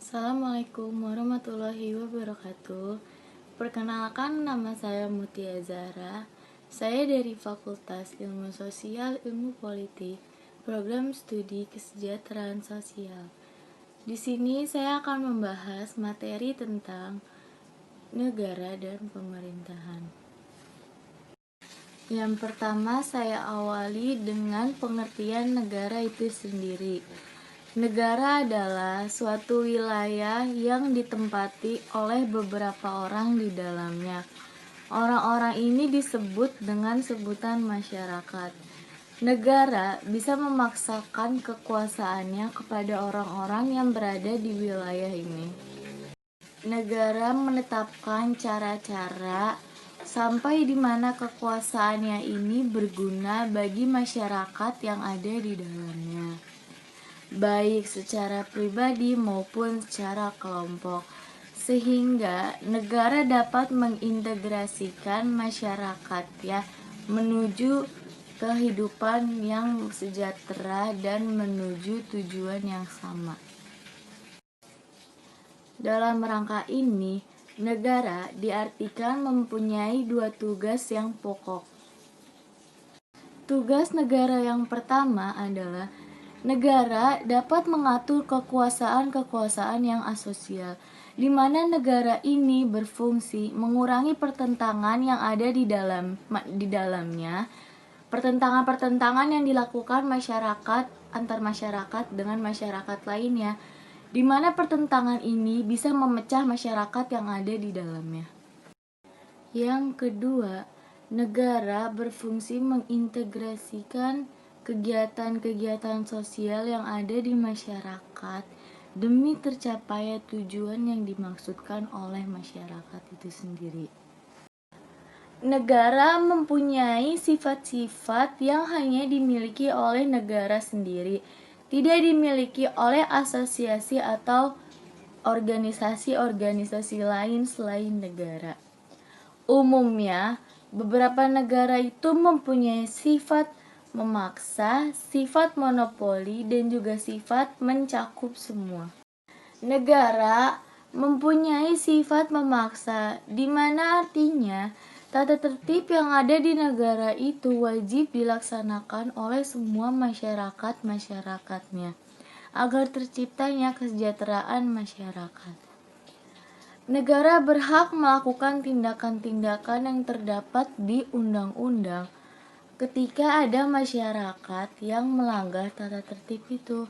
Assalamualaikum warahmatullahi wabarakatuh. Perkenalkan, nama saya Mutia Zahra. Saya dari Fakultas Ilmu Sosial Ilmu Politik, Program Studi Kesejahteraan Sosial. Di sini saya akan membahas materi tentang negara dan pemerintahan. Yang pertama, saya awali dengan pengertian negara itu sendiri. Negara adalah suatu wilayah yang ditempati oleh beberapa orang di dalamnya. Orang-orang ini disebut dengan sebutan masyarakat. Negara bisa memaksakan kekuasaannya kepada orang-orang yang berada di wilayah ini. Negara menetapkan cara-cara sampai di mana kekuasaannya ini berguna bagi masyarakat yang ada di dalamnya, baik secara pribadi maupun secara kelompok, sehingga negara dapat mengintegrasikan masyarakat menuju kehidupan yang sejahtera dan menuju tujuan yang sama. Dalam rangka ini, negara diartikan mempunyai dua tugas yang pokok. Tugas negara yang pertama adalah negara dapat mengatur kekuasaan-kekuasaan yang asosial, di mana negara ini berfungsi mengurangi pertentangan yang ada di dalamnya, pertentangan-pertentangan yang dilakukan masyarakat antar masyarakat dengan masyarakat lainnya, di mana pertentangan ini bisa memecah masyarakat yang ada di dalamnya. Yang kedua, negara berfungsi mengintegrasikan kegiatan-kegiatan sosial yang ada di masyarakat demi tercapainya tujuan yang dimaksudkan oleh masyarakat itu sendiri. Negara mempunyai sifat-sifat yang hanya dimiliki oleh negara sendiri, tidak dimiliki oleh asosiasi atau organisasi-organisasi lain selain negara. Umumnya, beberapa negara itu mempunyai sifat memaksa, sifat monopoli, dan juga sifat mencakup semua. Negara mempunyai sifat memaksa, di mana artinya tata tertib yang ada di negara itu wajib dilaksanakan oleh semua masyarakat-masyarakatnya agar terciptanya kesejahteraan masyarakat. Negara berhak melakukan tindakan-tindakan yang terdapat di undang-undang ketika ada masyarakat yang melanggar tata tertib itu.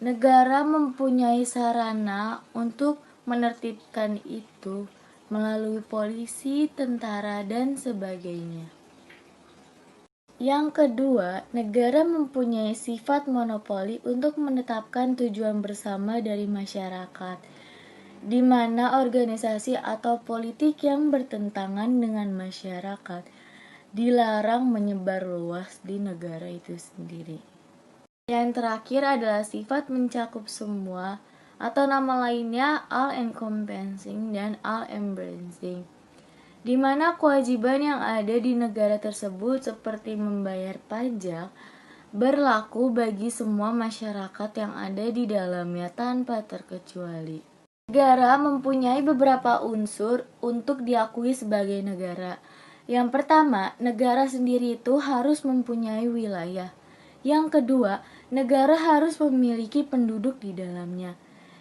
Negara mempunyai sarana untuk menertibkan itu melalui polisi, tentara, dan sebagainya. Yang kedua, negara mempunyai sifat monopoli untuk menetapkan tujuan bersama dari masyarakat, di mana organisasi atau politik yang bertentangan dengan masyarakat dilarang menyebar luas di negara itu sendiri. Yang terakhir adalah sifat mencakup semua, atau nama lainnya all-encompassing dan all-embracing, di mana kewajiban yang ada di negara tersebut seperti membayar pajak berlaku bagi semua masyarakat yang ada di dalamnya tanpa terkecuali. Negara mempunyai beberapa unsur untuk diakui sebagai negara. Yang pertama, negara sendiri itu harus mempunyai wilayah. Yang kedua, negara harus memiliki penduduk di dalamnya.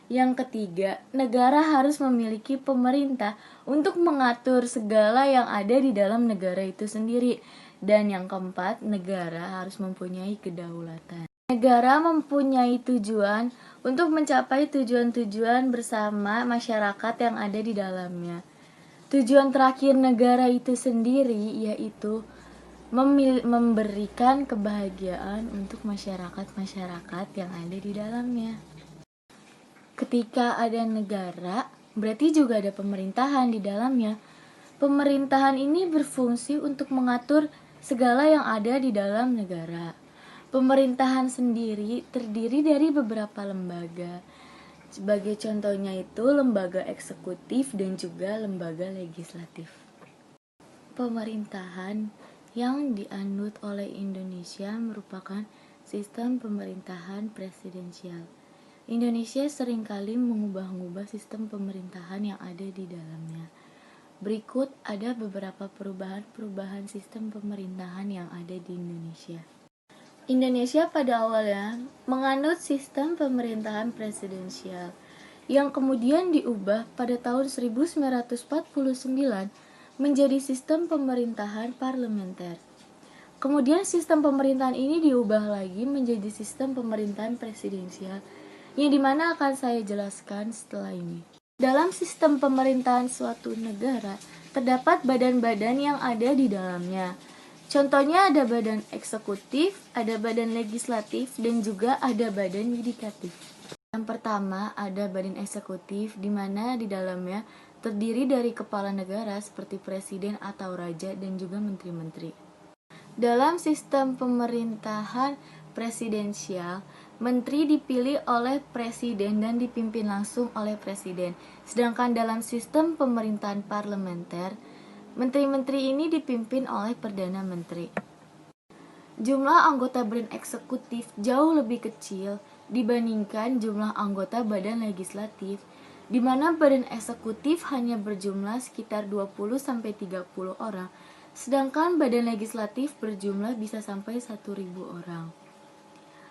Yang ketiga, negara harus memiliki pemerintah untuk mengatur segala yang ada di dalam negara itu sendiri. Dan yang keempat, negara harus mempunyai kedaulatan. Negara mempunyai tujuan untuk mencapai tujuan-tujuan bersama masyarakat yang ada di dalamnya. Tujuan terakhir negara itu sendiri yaitu memberikan kebahagiaan untuk masyarakat-masyarakat yang ada di dalamnya. Ketika ada negara, berarti juga ada pemerintahan di dalamnya. Pemerintahan ini berfungsi untuk mengatur segala yang ada di dalam negara. Pemerintahan sendiri terdiri dari beberapa lembaga. Sebagai contohnya itu lembaga eksekutif dan juga lembaga legislatif. Pemerintahan yang dianut oleh Indonesia merupakan sistem pemerintahan presidensial, Indonesia seringkali mengubah-ubah sistem pemerintahan yang ada di dalamnya. Berikut ada beberapa perubahan-perubahan sistem pemerintahan yang ada di Indonesia. Indonesia pada awalnya menganut sistem pemerintahan presidensial yang kemudian diubah pada tahun 1949 menjadi sistem pemerintahan parlementer. Kemudian sistem pemerintahan ini diubah lagi menjadi sistem pemerintahan presidensial yang dimana akan saya jelaskan setelah ini. Dalam sistem pemerintahan suatu negara, terdapat badan-badan yang ada di dalamnya. Contohnya ada badan eksekutif, ada badan legislatif, dan juga ada badan yudikatif. Yang pertama ada badan eksekutif, di mana di dalamnya terdiri dari kepala negara seperti presiden atau raja dan juga menteri-menteri. Dalam sistem pemerintahan presidensial, menteri dipilih oleh presiden dan dipimpin langsung oleh presiden. Sedangkan dalam sistem pemerintahan parlementer, menteri-menteri ini dipimpin oleh Perdana Menteri. Jumlah anggota badan eksekutif jauh lebih kecil dibandingkan jumlah anggota badan legislatif, di mana badan eksekutif hanya berjumlah sekitar 20-30 orang, sedangkan badan legislatif berjumlah bisa sampai 1.000 orang.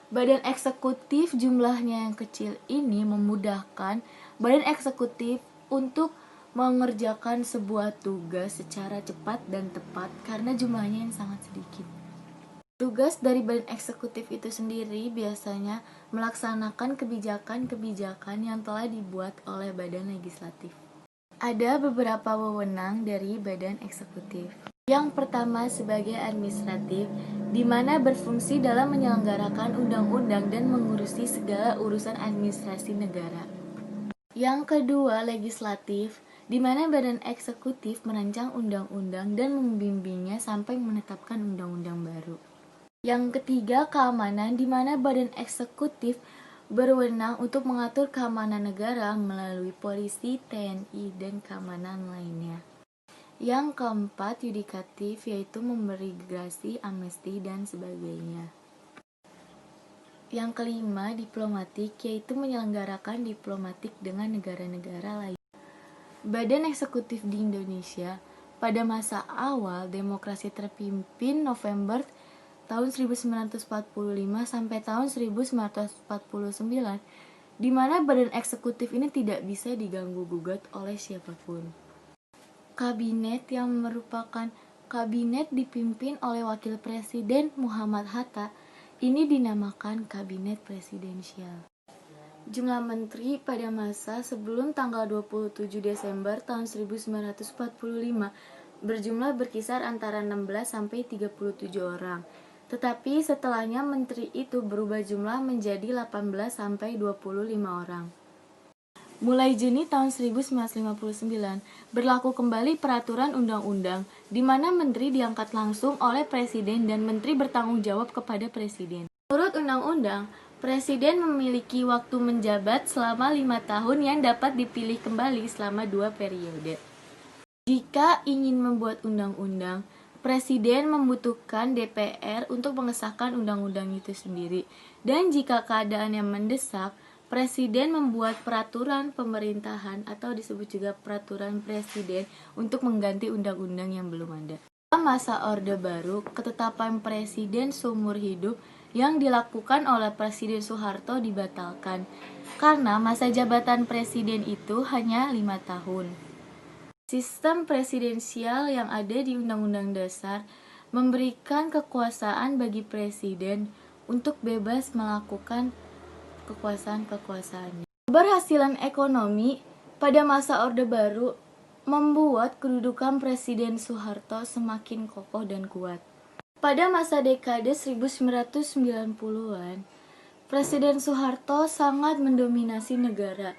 Badan eksekutif jumlahnya yang kecil ini memudahkan badan eksekutif untuk mengerjakan sebuah tugas secara cepat dan tepat karena jumlahnya yang sangat sedikit. Tugas dari badan eksekutif itu sendiri biasanya melaksanakan kebijakan-kebijakan yang telah dibuat oleh badan legislatif. Ada beberapa wewenang dari badan eksekutif. Yang pertama sebagai administratif, di mana berfungsi dalam menyelenggarakan undang-undang dan mengurusi segala urusan administrasi negara. Yang kedua legislatif, di mana badan eksekutif merancang undang-undang dan membimbingnya sampai menetapkan undang-undang baru. Yang ketiga keamanan, di mana badan eksekutif berwenang untuk mengatur keamanan negara melalui polisi, TNI, dan keamanan lainnya. Yang keempat yudikatif, yaitu memberi gerasi, amnesti, dan sebagainya. Yang kelima diplomatik, yaitu menyelenggarakan diplomatik dengan negara-negara lain. Badan eksekutif di Indonesia pada masa awal demokrasi terpimpin November tahun 1945 sampai tahun 1949, di mana badan eksekutif ini tidak bisa diganggu-gugat oleh siapapun. Kabinet yang merupakan kabinet dipimpin oleh Wakil Presiden Muhammad Hatta, ini dinamakan kabinet presidensial. Jumlah menteri pada masa sebelum tanggal 27 Desember tahun 1945 berjumlah berkisar antara 16 sampai 37 orang. Tetapi setelahnya menteri itu berubah jumlah menjadi 18 sampai 25 orang. Mulai Juni tahun 1959 berlaku kembali peraturan undang-undang di mana menteri diangkat langsung oleh presiden dan menteri bertanggung jawab kepada presiden. Menurut undang-undang, presiden memiliki waktu menjabat selama 5 tahun yang dapat dipilih kembali selama 2 periode. Jika ingin membuat undang-undang, presiden membutuhkan DPR untuk mengesahkan undang-undang itu sendiri. Dan jika keadaan yang mendesak, presiden membuat peraturan pemerintahan atau disebut juga peraturan presiden untuk mengganti undang-undang yang belum ada. Dalam masa Orde Baru, ketetapan presiden seumur hidup yang dilakukan oleh Presiden Soeharto dibatalkan karena masa jabatan presiden itu hanya 5 tahun. Sistem presidensial yang ada di Undang-Undang Dasar memberikan kekuasaan bagi presiden untuk bebas melakukan kekuasaan-kekuasaannya. Keberhasilan ekonomi pada masa Orde Baru membuat kedudukan Presiden Soeharto semakin kokoh dan kuat. Pada masa dekade 1990-an, Presiden Soeharto sangat mendominasi negara,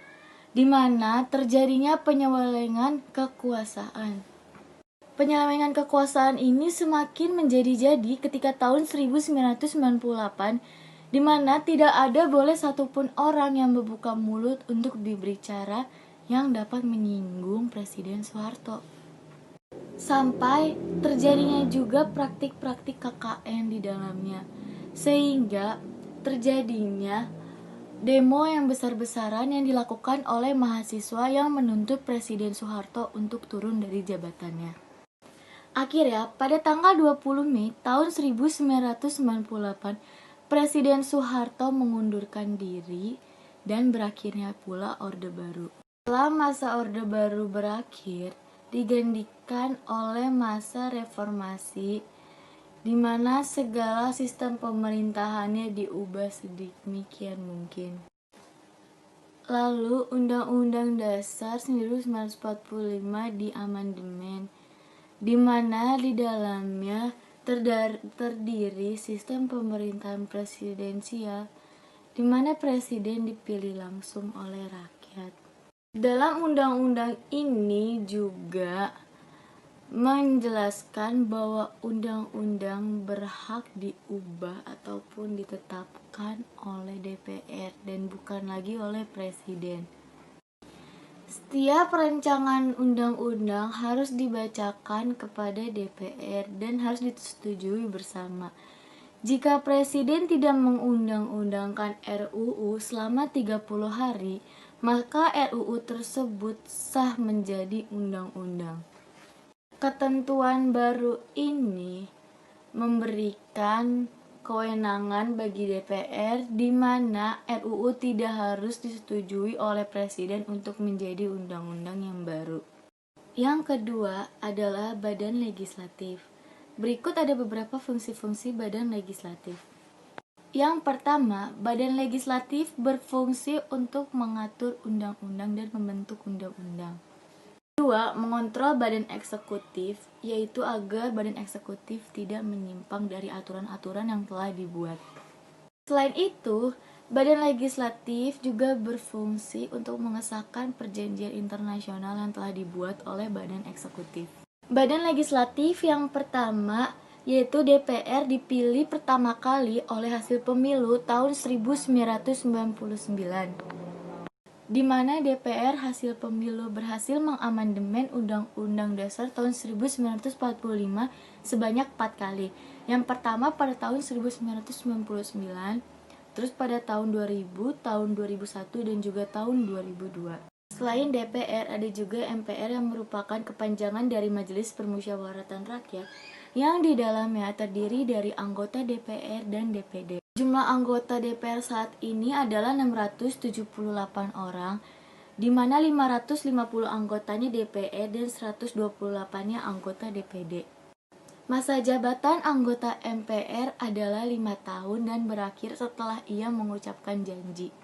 di mana terjadinya penyelewengan kekuasaan. Penyelewengan kekuasaan ini semakin menjadi-jadi ketika tahun 1998, di mana tidak ada boleh satupun orang yang membuka mulut untuk berbicara yang dapat menyinggung Presiden Soeharto. Sampai terjadinya juga praktik-praktik KKN di dalamnya, sehingga terjadinya Demo yang besar-besaran yang dilakukan oleh mahasiswa yang menuntut Presiden Soeharto untuk turun dari jabatannya. Akhirnya, pada tanggal 20 Mei tahun 1998, Presiden Soeharto mengundurkan diri dan berakhirnya pula Orde Baru. Setelah masa Orde Baru berakhir, digantikan oleh masa reformasi di mana segala sistem pemerintahannya diubah sedemikian mungkin. Lalu Undang-Undang Dasar 1945 diamandemen, di mana di dalamnya terdiri sistem pemerintahan presidensial, di mana presiden dipilih langsung oleh rakyat. Dalam undang-undang ini juga menjelaskan bahwa undang-undang berhak diubah ataupun ditetapkan oleh DPR dan bukan lagi oleh presiden. Setiap rancangan undang-undang harus dibacakan kepada DPR dan harus disetujui bersama. Jika presiden tidak mengundang-undangkan RUU selama 30 hari, maka RUU tersebut sah menjadi undang-undang. Ketentuan baru ini memberikan kewenangan bagi DPR di mana RUU tidak harus disetujui oleh presiden untuk menjadi undang-undang yang baru. Yang kedua adalah badan legislatif. Berikut ada beberapa fungsi-fungsi badan legislatif. Yang pertama, badan legislatif berfungsi untuk mengatur undang-undang dan membentuk undang-undang. Kedua, mengontrol badan eksekutif, yaitu agar badan eksekutif tidak menyimpang dari aturan-aturan yang telah dibuat. Selain itu, badan legislatif juga berfungsi untuk mengesahkan perjanjian internasional yang telah dibuat oleh badan eksekutif. Badan legislatif yang pertama, yaitu DPR, dipilih pertama kali oleh hasil pemilu tahun 1999. Di mana DPR hasil pemilu berhasil mengamandemen Undang-Undang Dasar tahun 1945 sebanyak 4 kali. Yang pertama pada tahun 1999, terus pada tahun 2000, tahun 2001, dan juga tahun 2002. Selain DPR, ada juga MPR yang merupakan kepanjangan dari Majelis Permusyawaratan Rakyat yang di dalamnya terdiri dari anggota DPR dan DPD. Jumlah anggota DPR saat ini adalah 678 orang, di mana 550 anggotanya DPR dan 128-nya anggota DPD. Masa jabatan anggota MPR adalah 5 tahun dan berakhir setelah ia mengucapkan janji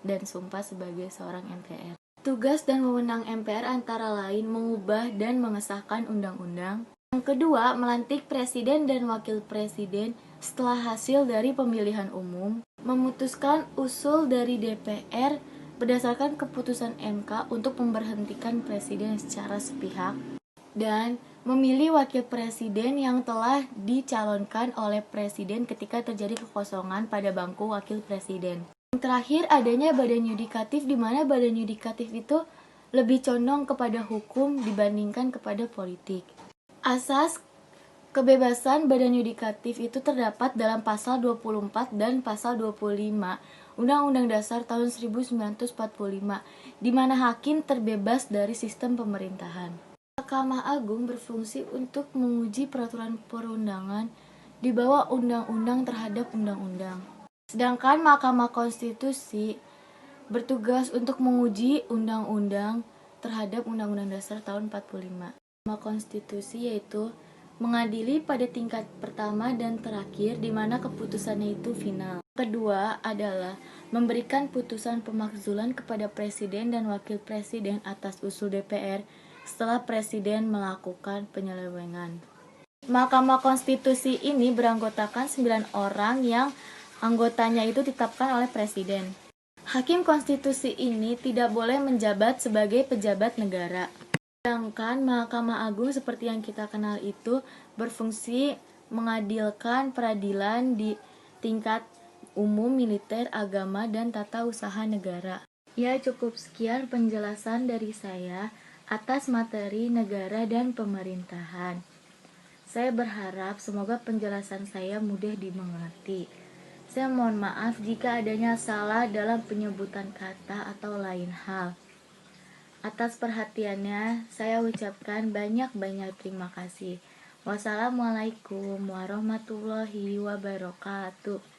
dan sumpah sebagai seorang MPR. Tugas dan wewenang MPR antara lain mengubah dan mengesahkan undang-undang. Yang kedua, melantik presiden dan wakil presiden setelah hasil dari pemilihan umum, memutuskan usul dari DPR berdasarkan keputusan MK untuk memberhentikan presiden secara sepihak, dan memilih wakil presiden yang telah dicalonkan oleh presiden ketika terjadi kekosongan pada bangku wakil presiden. Yang terakhir, adanya badan yudikatif, di mana badan yudikatif itu lebih condong kepada hukum dibandingkan kepada politik. Asas kebebasan badan yudikatif itu terdapat dalam pasal 24 dan pasal 25 Undang-Undang Dasar tahun 1945, di mana hakim terbebas dari sistem pemerintahan. Mahkamah Agung berfungsi untuk menguji peraturan perundangan di bawah undang-undang terhadap undang-undang. Sedangkan Mahkamah Konstitusi bertugas untuk menguji undang-undang terhadap Undang-Undang Dasar tahun 45. Mahkamah Konstitusi yaitu mengadili pada tingkat pertama dan terakhir, di mana keputusannya itu final. Kedua adalah memberikan putusan pemakzulan kepada presiden dan wakil presiden atas usul DPR setelah presiden melakukan penyelewengan. Mahkamah Konstitusi ini beranggotakan 9 orang yang anggotanya itu ditetapkan oleh presiden. Hakim konstitusi ini tidak boleh menjabat sebagai pejabat negara. Sedangkan Mahkamah Agung seperti yang kita kenal itu berfungsi mengadilkan peradilan di tingkat umum, militer, agama, dan tata usaha negara. Ya, cukup sekian penjelasan dari saya atas materi negara dan pemerintahan. Saya berharap semoga penjelasan saya mudah dimengerti. Saya mohon maaf jika adanya salah dalam penyebutan kata atau lain hal. Atas perhatiannya, saya ucapkan banyak-banyak terima kasih. Wassalamualaikum warahmatullahi wabarakatuh.